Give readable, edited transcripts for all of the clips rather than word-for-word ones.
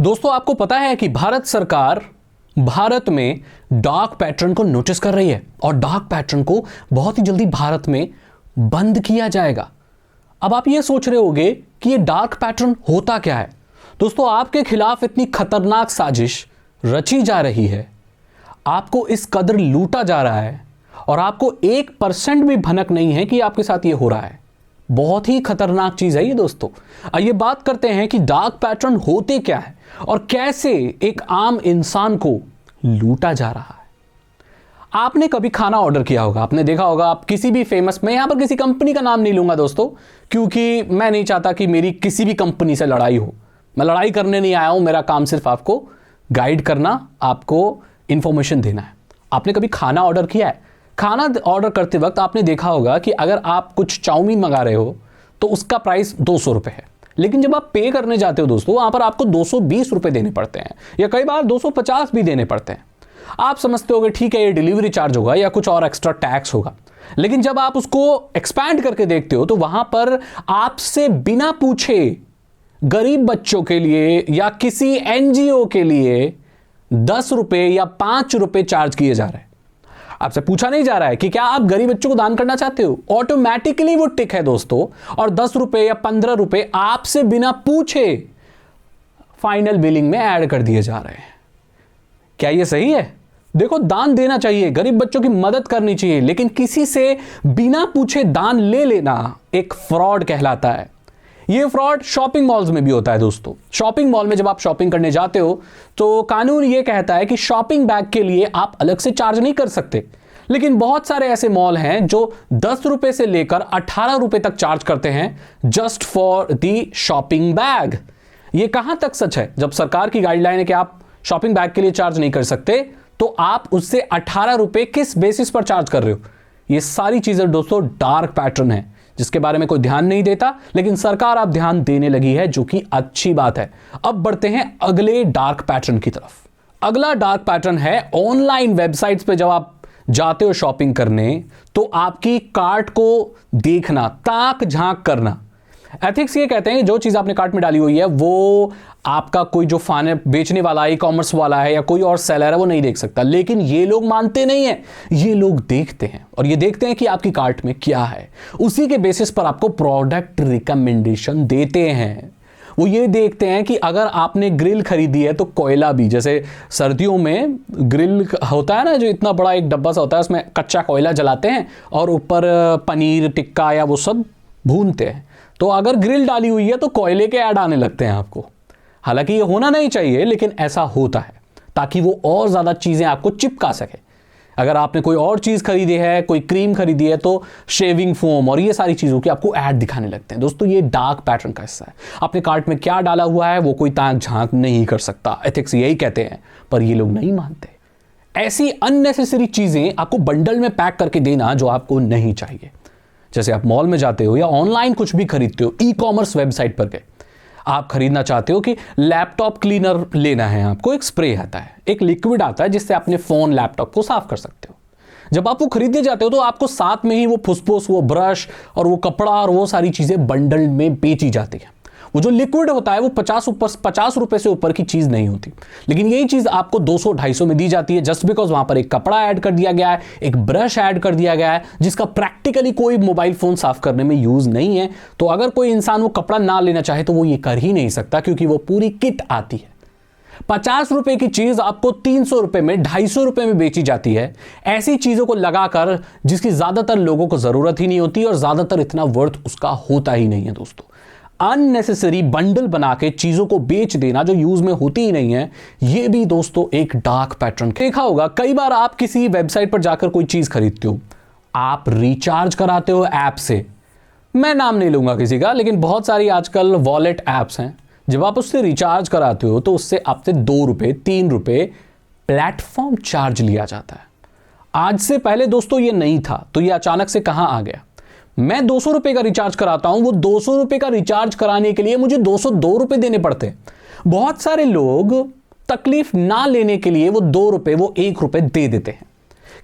दोस्तों आपको पता है कि भारत सरकार भारत में डार्क पैटर्न को नोटिस कर रही है और डार्क पैटर्न को बहुत ही जल्दी भारत में बंद किया जाएगा। अब आप ये सोच रहे होंगे कि ये डार्क पैटर्न होता क्या है। दोस्तों आपके खिलाफ इतनी खतरनाक साजिश रची जा रही है, आपको इस कदर लूटा जा रहा है और आपको 1% भी भनक नहीं है कि आपके साथ ये हो रहा है। बहुत ही खतरनाक चीज है ये दोस्तों। आइए बात करते हैं कि डार्क पैटर्न होते क्या है और कैसे एक आम इंसान को लूटा जा रहा है। आपने कभी खाना ऑर्डर किया होगा, आपने देखा होगा, आप किसी भी फेमस, मैं यहां पर किसी कंपनी का नाम नहीं लूंगा दोस्तों, क्योंकि मैं नहीं चाहता कि मेरी किसी भी कंपनी से लड़ाई हो। मैं लड़ाई करने नहीं आया हूं, मेरा काम सिर्फ आपको गाइड करना, आपको इंफॉर्मेशन देना है। आपने कभी खाना ऑर्डर किया है? खाना ऑर्डर करते वक्त आपने देखा होगा कि अगर आप कुछ चाउमीन मंगा रहे हो तो उसका प्राइस 200 रुपए है, लेकिन जब आप पे करने जाते हो दोस्तों, वहां पर आपको 220 रुपए देने पड़ते हैं या कई बार 250 भी देने पड़ते हैं। आप समझते होगे ठीक है ये डिलीवरी चार्ज होगा या कुछ और एक्स्ट्रा टैक्स होगा, लेकिन जब आप उसको एक्सपैंड करके देखते हो तो वहां पर आपसे बिना पूछे गरीब बच्चों के लिए या किसी एनजीओ के लिए 10 रुपए या 5 रुपए चार्ज किए जा रहे हैं। आपसे पूछा नहीं जा रहा है कि क्या आप गरीब बच्चों को दान करना चाहते हो, ऑटोमेटिकली वो टिक है दोस्तों, और 10 रुपए या 15 रुपए आपसे बिना पूछे फाइनल बिलिंग में ऐड कर दिए जा रहे हैं। क्या ये सही है? देखो, दान देना चाहिए, गरीब बच्चों की मदद करनी चाहिए, लेकिन किसी से बिना पूछे दान ले लेना एक फ्रॉड कहलाता है। ये फ्रॉड शॉपिंग मॉल्स में भी होता है दोस्तों। शॉपिंग मॉल में जब आप शॉपिंग करने जाते हो तो कानून ये कहता है कि शॉपिंग बैग के लिए आप अलग से चार्ज नहीं कर सकते, लेकिन बहुत सारे ऐसे मॉल हैं जो 10 रुपए से लेकर 18 रुपए तक चार्ज करते हैं just for the shopping bag. ये कहां तक सच है? जब सरकार की गाइडलाइन है कि आप शॉपिंग बैग के लिए चार्ज नहीं कर सकते, तो आप उससे 18 रुपए किस बेसिस पर चार्ज कर रहे हो? ये सारी चीजें दोस्तों डार्क पैटर्न है जिसके बारे में कोई ध्यान नहीं देता, लेकिन सरकार अब ध्यान देने लगी है, जो कि अच्छी बात है। अब बढ़ते हैं अगले डार्क पैटर्न की तरफ। अगला डार्क पैटर्न है ऑनलाइन वेबसाइट्स पे जब आप जाते हो शॉपिंग करने तो आपकी कार्ट को देखना, ताक झांक करना। एथिक्स ये कहते हैं जो चीज आपने कार्ट में डाली हुई है वो आपका कोई जो फाने बेचने वाला है, ई कॉमर्स वाला है या कोई और सेलर है, वो नहीं देख सकता, लेकिन ये लोग मानते नहीं है, ये लोग देखते हैं और ये देखते हैं कि आपकी कार्ट में क्या है। उसी के बेसिस पर आपको प्रोडक्ट रिकमेंडेशन देते हैं। वो ये देखते हैं कि अगर आपने ग्रिल खरीदी है तो कोयला भी, जैसे सर्दियों में ग्रिल होता है ना, जो इतना बड़ा एक डब्बा सा होता है, उसमें कच्चा कोयला जलाते हैं और ऊपर पनीर टिक्का या वो सब भूनते हैं, तो अगर ग्रिल डाली हुई है तो कोयले के ऐड आने लगते हैं आपको। हालांकि ये होना नहीं चाहिए, लेकिन ऐसा होता है ताकि वो और ज्यादा चीजें आपको चिपका सके। अगर आपने कोई और चीज खरीदी है, कोई क्रीम खरीदी है, तो शेविंग फोम और ये सारी चीजों की आपको ऐड दिखाने लगते हैं। दोस्तों ये डार्क पैटर्न का हिस्सा है। अपने कार्ट में क्या डाला हुआ है वो कोई ताक झांक नहीं कर सकता, एथिक्स यही कहते हैं, पर ये लोग नहीं मानते। ऐसी अननेसेसरी चीजें आपको बंडल में पैक करके देना जो आपको नहीं चाहिए। जैसे आप मॉल में जाते हो या ऑनलाइन कुछ भी खरीदते हो, ई कॉमर्स वेबसाइट पर गए, आप खरीदना चाहते हो कि लैपटॉप क्लीनर लेना है, आपको एक स्प्रे आता है, एक लिक्विड आता है जिससे अपने फोन लैपटॉप को साफ कर सकते हो। जब आप वो खरीदने जाते हो तो आपको साथ में ही वो फुसफुस, वो ब्रश और वो कपड़ा और वो सारी चीजें बंडल में बेची जाती है। वो जो लिक्विड होता है वो 50 रुपए से ऊपर की चीज नहीं होती, लेकिन यही चीज आपको 200-250 में दी जाती है, जस्ट बिकॉज वहां पर एक कपड़ा ऐड कर दिया गया है, एक ब्रश ऐड कर दिया गया है, जिसका प्रैक्टिकली कोई मोबाइल फोन साफ करने में यूज नहीं है। तो अगर कोई इंसान वो कपड़ा ना लेना चाहे तो वो ये कर ही नहीं सकता, क्योंकि वो पूरी किट आती है। 50 रुपए की चीज आपको 300 रुपए में, 250 रुपए में बेची जाती है, ऐसी चीजों को लगाकर जिसकी ज्यादातर लोगों को जरूरत ही नहीं होती और ज्यादातर इतना वर्थ उसका होता ही नहीं है। दोस्तों अननेसेसरी बंडल बना के चीजों को बेच देना जो यूज में होती ही नहीं है, ये भी दोस्तों एक डार्क पैटर्न। देखा होगा कई बार आप किसी वेबसाइट पर जाकर कोई चीज खरीदते हो, आप रिचार्ज कराते हो ऐप से, मैं नाम नहीं लूंगा किसी का, लेकिन बहुत सारी आजकल वॉलेट ऐप्स हैं, जब आप उससे रिचार्ज कराते हो तो उससे आपसे 2 रुपए 3 रुपए प्लेटफॉर्म चार्ज लिया जाता है। आज से पहले दोस्तों ये नहीं था, तो ये अचानक से कहां आ गया? मैं 200 रुपए का रिचार्ज कराता हूं, वो 200 रुपए का रिचार्ज कराने के लिए मुझे 202 रुपए देने पड़ते हैं। बहुत सारे लोग तकलीफ ना लेने के लिए वो 2 रुपए, वो 1 रुपए दे देते हैं।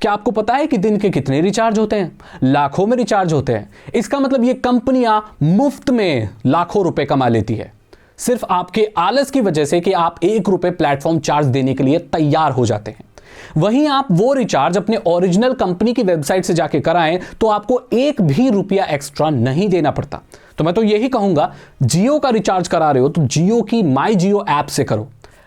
क्या आपको पता है कि दिन के कितने रिचार्ज होते हैं? लाखों में रिचार्ज होते हैं। इसका मतलब ये कंपनियां मुफ्त में लाखों रुपए कमा लेती है। सिर्फ आपके आलस की वजह से कि आप ₹1 प्लेटफॉर्म चार्ज देने के लिए तैयार हो जाते हैं। वहीं आप वो रिचार्ज अपने ओरिजिनल कंपनी की वेबसाइट से जाके कराएं तो आपको ₹1 भी एक्स्ट्रा नहीं देना पड़ता। तो मैं तो यही कहूंगा, जियो का रिचार्ज करा रहे हो तो जियो की माई जियो ऐप से करो,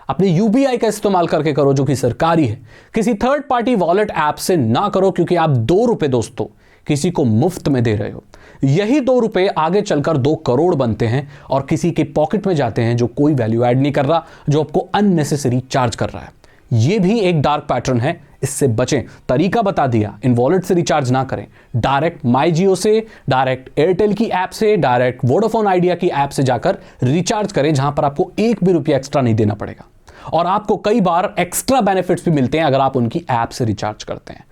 अपने यूपीआई का इस्तेमाल करके करो जो कि सरकारी है। किसी थर्ड पार्टी वॉलेट ऐप से ना करो, क्योंकि आप ₹2 दोस्तों किसी को मुफ्त में दे रहे हो। यही ₹2 आगे चलकर 2 करोड़ बनते हैं और किसी के पॉकेट में जाते हैं जो कोई वैल्यू ऐड नहीं कर रहा, जो आपको अननेसेसरी चार्ज कर रहा है। यह भी एक डार्क पैटर्न है, इससे बचें। तरीका बता दिया, इन वॉलेट से रिचार्ज ना करें, डायरेक्ट माई जियो से, डायरेक्ट एयरटेल की ऐप से, डायरेक्ट वोडाफोन आइडिया की ऐप से जाकर रिचार्ज करें, जहां पर आपको ₹1 भी एक्स्ट्रा नहीं देना पड़ेगा और आपको कई बार एक्स्ट्रा बेनिफिट्स भी मिलते हैं अगर आप उनकी ऐप से रिचार्ज करते हैं।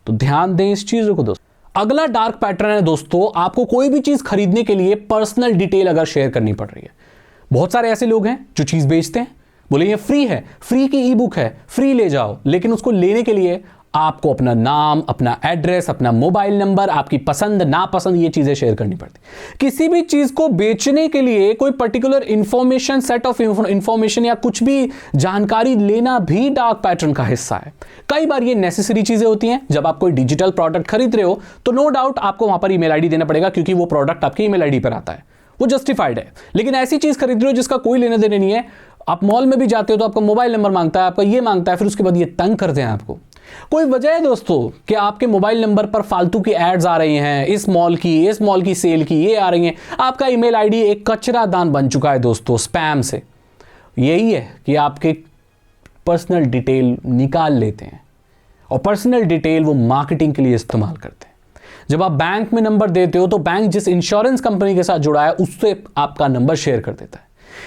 तो ध्यान दें इस चीजों को दोस्तों। अगला डार्क पैटर्न है दोस्तों, आपको कोई भी चीज खरीदने के लिए पर्सनल डिटेल अगर शेयर करनी पड़ रही है। बहुत सारे ऐसे लोग हैं जो चीज बेचते हैं, बोले ये फ्री है, फ्री की ई बुक है, फ्री ले जाओ, लेकिन उसको लेने के लिए आपको अपना नाम, अपना एड्रेस, अपना मोबाइल नंबर, आपकी पसंद नापसंद, ये चीजें शेयर करनी पड़ती। किसी भी चीज को बेचने के लिए कोई particular information, set of information या कुछ भी जानकारी लेना भी डार्क पैटर्न का हिस्सा है। कई बार ये नेसेसरी चीजें होती हैं। जब आप कोई डिजिटल प्रोडक्ट खरीद रहे हो तो नो डाउट आपको वहां पर ईमेल आईडी देना पड़ेगा, क्योंकि वो प्रोडक्ट आपकी ईमेल आईडी पर आता है, वो जस्टिफाइड है। लेकिन ऐसी चीज खरीद रहे हो जिसका कोई लेना देना नहीं है, आप मॉल में भी जाते हो तो आपका मोबाइल नंबर मांगता है, आपका ये मांगता है, फिर उसके बाद ये तंग करते हैं आपको। कोई वजह है दोस्तों कि आपके मोबाइल नंबर पर फालतू की एड्स आ रही हैं, इस मॉल की सेल की ये आ रही हैं, आपका ईमेल आईडी एक कचरा दान बन चुका है दोस्तों स्पैम से। यही है कि आपके पर्सनल डिटेल निकाल लेते हैं और पर्सनल डिटेल वो मार्केटिंग के लिए इस्तेमाल करते हैं। जब आप बैंक में नंबर देते हो तो बैंक जिस इंश्योरेंस कंपनी के साथ जुड़ा है उससे आपका नंबर शेयर कर देता है,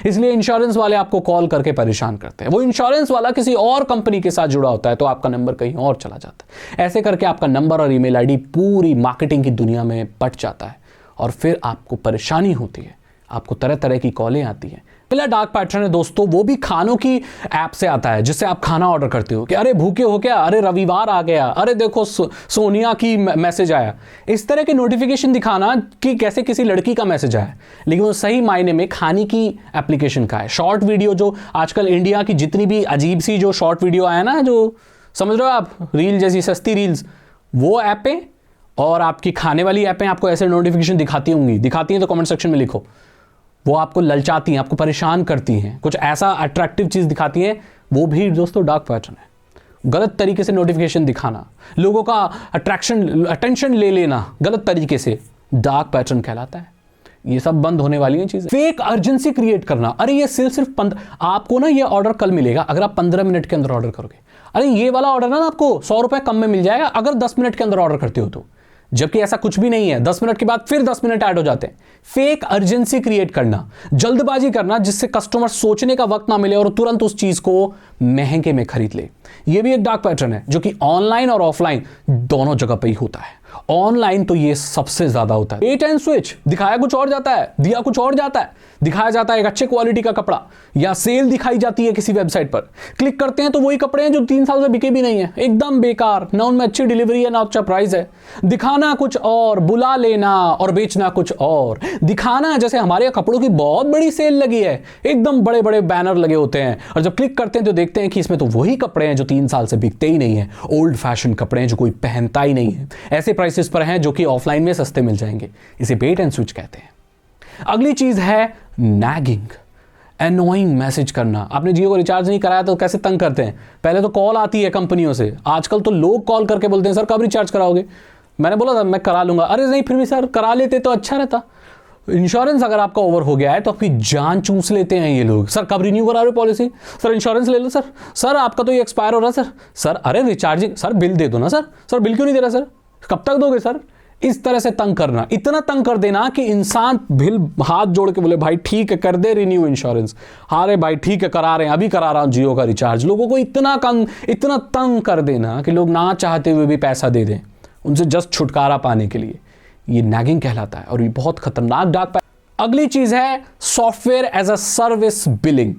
इसलिए इंश्योरेंस वाले आपको कॉल करके परेशान करते हैं। वो इंश्योरेंस वाला किसी और कंपनी के साथ जुड़ा होता है तो आपका नंबर कहीं और चला जाता है। ऐसे करके आपका नंबर और ईमेल आईडी पूरी मार्केटिंग की दुनिया में बट जाता है और फिर आपको परेशानी होती है, आपको तरह तरह की कॉलें आती हैं। पहला डार्क पैटर्न है दोस्तों, वो भी खानों की ऐप से आता है, जिससे आप खाना ऑर्डर करते हो कि अरे भूखे हो क्या, अरे रविवार आ गया, अरे देखो सोनिया की मैसेज आया। इस तरह के नोटिफिकेशन दिखाना कि कैसे किसी लड़की का मैसेज आया, लेकिन वो सही मायने में खाने की एप्लीकेशन का है। शॉर्ट वीडियो, जो आजकल इंडिया की जितनी भी अजीब सी जो शॉर्ट वीडियो आया ना, जो समझ रहे हो आप, रील जैसी सस्ती रील्स, वो ऐपें और आपकी खाने वाली ऐपें आपको ऐसे नोटिफिकेशन दिखाती होंगी। दिखाती हैं तो कमेंट सेक्शन में लिखो। वो आपको ललचाती हैं, आपको परेशान करती हैं, कुछ ऐसा अट्रैक्टिव चीज़ दिखाती हैं, वो भी दोस्तों डार्क पैटर्न है। गलत तरीके से नोटिफिकेशन दिखाना, लोगों का अटेंशन ले लेना गलत तरीके से, डार्क पैटर्न कहलाता है। ये सब बंद होने वाली हैं चीज़ें। फेक अर्जेंसी क्रिएट करना, अरे ये सिर्फ आपको ना ये ऑर्डर कल मिलेगा अगर आप 15 मिनट के अंदर ऑर्डर करोगे। अरे ये वाला ऑर्डर ना आपको 100 रुपये कम में मिल जाएगा अगर 10 मिनट के अंदर ऑर्डर करते हो तो, जबकि ऐसा कुछ भी नहीं है। 10 मिनट के बाद फिर 10 मिनट ऐड हो जाते हैं। फेक अर्जेंसी क्रिएट करना, जल्दबाजी करना, जिससे कस्टमर सोचने का वक्त ना मिले और तुरंत उस चीज को महंगे में खरीद ले। यह भी एक डार्क पैटर्न है जो कि ऑनलाइन और ऑफलाइन दोनों जगह पे ही होता है। ऑनलाइन तो ये सबसे ज्यादा होता है। वेट एंड स्विच, दिखाया कुछ और जाता है, दिया कुछ और जाता है। दिखाया जाता है एक अच्छे क्वालिटी का कपड़ा या सेल दिखाई जाती है किसी वेबसाइट पर, क्लिक करते हैं तो वही कपड़े हैं जो 3 साल से बिके भी नहीं है, एकदम बेकार, ना उनमें अच्छी डिलीवरी है ना अच्छा प्राइस है। दिखाना कुछ और, बुला लेना और बेचना कुछ और। दिखाना जैसे हमारे यहाँ कपड़ों की बहुत बड़ी सेल लगी है, एकदम बड़े बड़े बैनर लगे होते हैं, और जब क्लिक करते हैं तो देखते हैं कि इसमें तो वही कपड़े हैं जो 3 साल से बिकते ही नहीं है, ओल्ड फैशन कपड़े हैं जो कोई पहनता ही नहीं है, ऐसे प्राइसेस पर हैं जो कि ऑफलाइन में सस्ते मिल जाएंगे। इसे वेट एंड स्विच कहते हैं। अगली चीज है नैगिंग, एनोइंग मैसेज करना। आपने जियो को रिचार्ज नहीं कराया तो कैसे तंग करते हैं। पहले तो कॉल आती है कंपनियों से, आजकल तो लोग कॉल करके बोलते हैं सर कब रिचार्ज कराओगे। मैंने बोला था मैं करा लूंगा, अरे नहीं फिर भी सर करा लेते तो अच्छा रहता। इंश्योरेंस अगर आपका ओवर हो गया है तो आपकी जान चूस लेते हैं ये लोग। सर कब रिन्यू करा रहे हो पॉलिसी, सर इंश्योरेंस ले लो सर, सर आपका तो ये एक्सपायर हो रहा है सर अरे रिचार्जिंग, सर बिल दे दो ना सर बिल क्यों नहीं दे रहा सर, कब तक दोगे सर। इस तरह से तंग करना, इतना तंग कर देना कि इंसान बिल हाथ जोड़ के बोले भाई ठीक है कर दे रिन्यू इंश्योरेंस, हाँ रे भाई ठीक है करा रहे हैं, अभी करा रहा हूं जियो का रिचार्ज। लोगों को इतना तंग कर देना कि लोग ना चाहते हुए भी पैसा दे दें उनसे जस्ट छुटकारा पाने के लिए। ये नैगिंग कहलाता है और ये बहुत खतरनाक डार्क। अगली चीज है software as a service billing.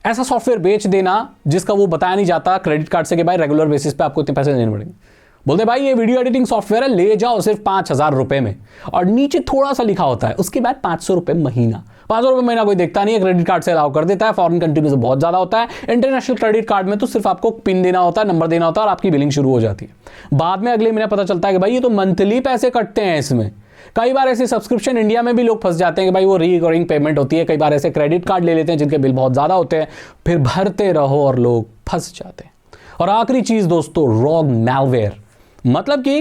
ऐसा सॉफ्टवेयर बेच देना जिसका वो बताया नहीं जाता क्रेडिट कार्ड से कि भाई रेगुलर बेसिस पे आपको इतने पैसे देने पड़ेंगे। बोलते भाई ये वीडियो एडिटिंग सॉफ्टवेयर है, ले जाओ सिर्फ 5,000 रुपए में, और नीचे थोड़ा सा लिखा होता है उसके बाद 500 रुपए महीना। ₹500 महीना कोई देखता नहीं है, क्रेडिट कार्ड से अलाउ कर देता है। फॉरेन कंट्री में बहुत ज्यादा होता है। इंटरनेशनल क्रेडिट कार्ड में तो सिर्फ आपको पिन देना होता है, नंबर देना होता है और आपकी बिलिंग शुरू हो जाती है। बाद में अगले महीने पता चलता है कि भाई ये तो मंथली पैसे कटते हैं इसमें। कई बार ऐसे सब्सक्रिप्शन इंडिया में भी लोग फंस जाते हैं कि भाई वो रिकरिंग पेमेंट होती है। कई बार ऐसे क्रेडिट कार्ड ले लेते हैं जिनके बिल बहुत ज्यादा होते हैं, फिर भरते रहो और लोग फंस जाते हैं। और आखिरी चीज दोस्तों, रॉग मैलवेयर। मतलब कि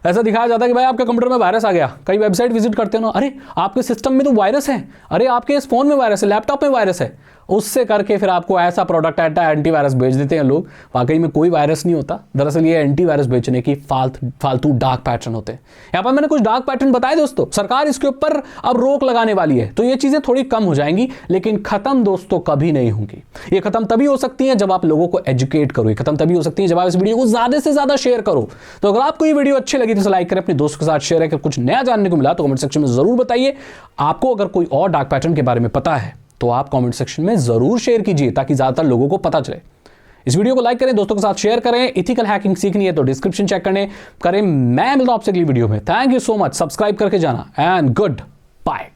ऐसा दिखाया जाता है कि भाई आपके कंप्यूटर में वायरस आ गया। कई वेबसाइट विजिट करते हो ना, अरे आपके सिस्टम में तो वायरस है, अरे आपके इस फोन में वायरस है, लैपटॉप में वायरस है, उससे करके फिर आपको ऐसा प्रोडक्ट एंटीवायरस भेज देते हैं लोग। वाकई में कोई वायरस नहीं होता, दरअसल ये एंटीवायरस बेचने की फालतू डार्क पैटर्न होते हैं। यहाँ पर मैंने कुछ डार्क पैटर्न बताए दोस्तों। सरकार इसके ऊपर अब रोक लगाने वाली है, तो ये चीजें थोड़ी कम हो जाएंगी, लेकिन खत्म दोस्तों कभी नहीं होंगी। ये खत्म तभी हो सकती है जब आप लोगों को एजुकेट करो, ये खत्म तभी हो सकती है जब आप इस वीडियो को ज्यादा से ज्यादा शेयर करो। तो अगर आपको ये वीडियो अच्छी लगी तो लाइक करें, अपने दोस्तों के साथ शेयर करें। कुछ नया जानने को मिला तो कमेंट सेक्शन में जरूर बताइए। आपको अगर कोई और डार्क पैटर्न के बारे में पता है तो आप कमेंट सेक्शन में जरूर शेयर कीजिए ताकि ज्यादातर लोगों को पता चले। इस वीडियो को लाइक करें, दोस्तों के साथ शेयर करें। इथिकल हैकिंग सीखनी है तो डिस्क्रिप्शन चेक करें। मैं मिलता हूं आपसे अगली वीडियो में। Thank you so much. Subscribe करके जाना एंड गुड बाय।